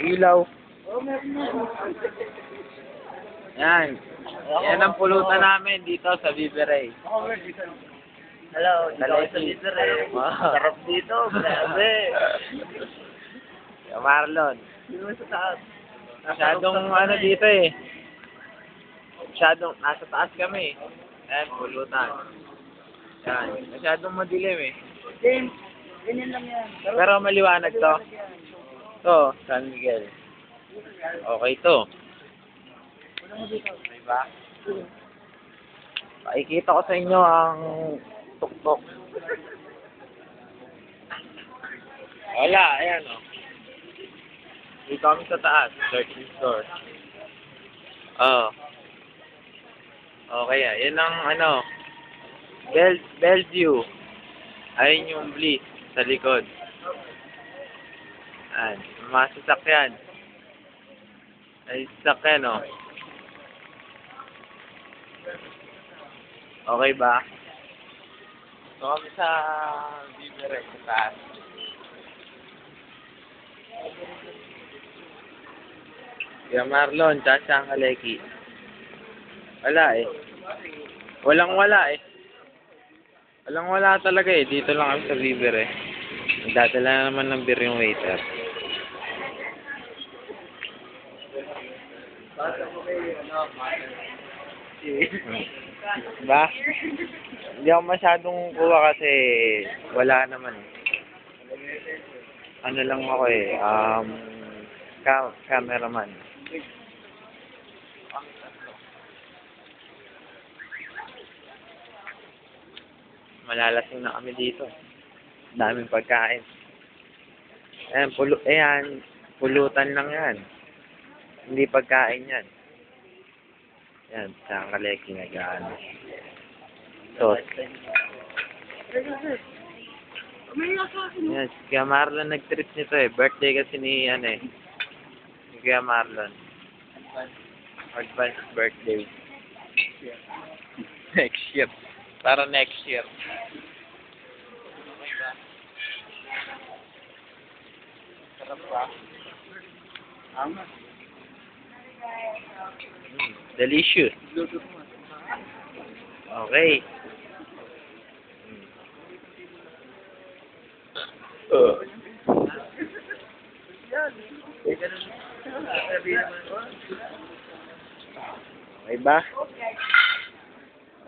Ilaw. Yan. Yan ang pulutan namin dito sa Biberay. Hello, dito ako sa Biberay. Sarap dito, grabe. Marlon. Dito sa taas. Masyadong ano dito eh. Masyadong, nasa taas kami. Ayan, pulutan. Yan. Masyadong madilim eh. James, ganyan lang yan. Pero maliwanag to. To, San Miguel. Okay to. Diba? Pakikita ko sa inyo ang tuktok. Wala, ayan o. Dito kami sa taas. 13th floor. Okay, yan ang ano. Bellevue. Ayun yung Bliss sa likod. Ayan. Mga sasakyan. Ay, sasakyan o. Okay ba? So kami sa Biberay sa taas. Kaya Marlon, tsaka ang Kaleki. Wala eh. Walang-wala eh. Walang-wala talaga eh. Dito lang kami sa Biberay. Nagdadala na naman ng beer yung waiter. Ba? Hindi ako masyadong kuha kasi wala naman eh. Ano lang ako eh, cameraman. Malalasing na kami dito. Daming pagkain. Ayan, pulutan lang yan. Hindi pagkain yan. Yan, sa Kaleki nag-ano. Sauce. Yes, kaya Marlon nag-trip nito eh. Birthday kasi ni Kaya Marlon. Advance birthday. Next year. Para next year. Sarap ba? Delicious. Okay. Okay ba?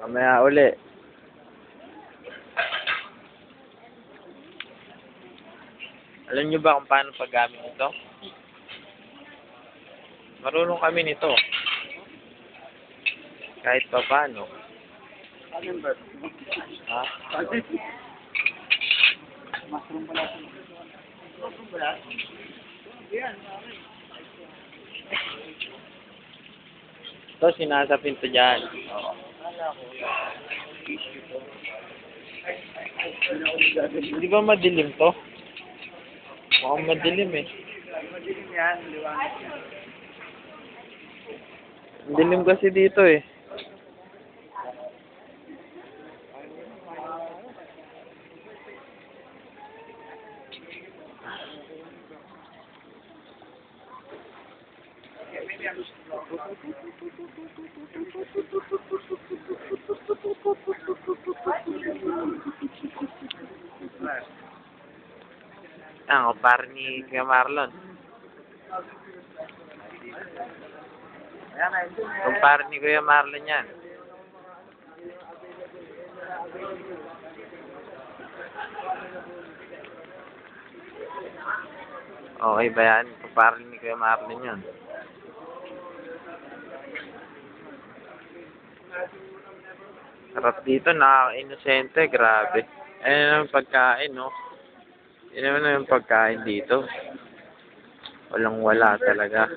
Mamaya uli. Alam nyo ba kung paano paggamit ito? Marunong kami nito. Kahit pa paano. Ha? Mushroom pala. Mushroom pala? Yan. Ito, sinasapin to dyan. Hindi ba madilim to? Mukhang madilim eh. Madilim yan, liwanag. Dilim kasi dito eh. Ang kumpare ni Kuya Marlon. Kumpare ni Kuya Marlon yan. Okay ba yan? Kumpare ni Kuya Marlon yan. Sarap dito, nakaka-inosente, grabe. Ayan ang pagkain, no? Yan naman yung pagkain dito. Walang-wala talaga.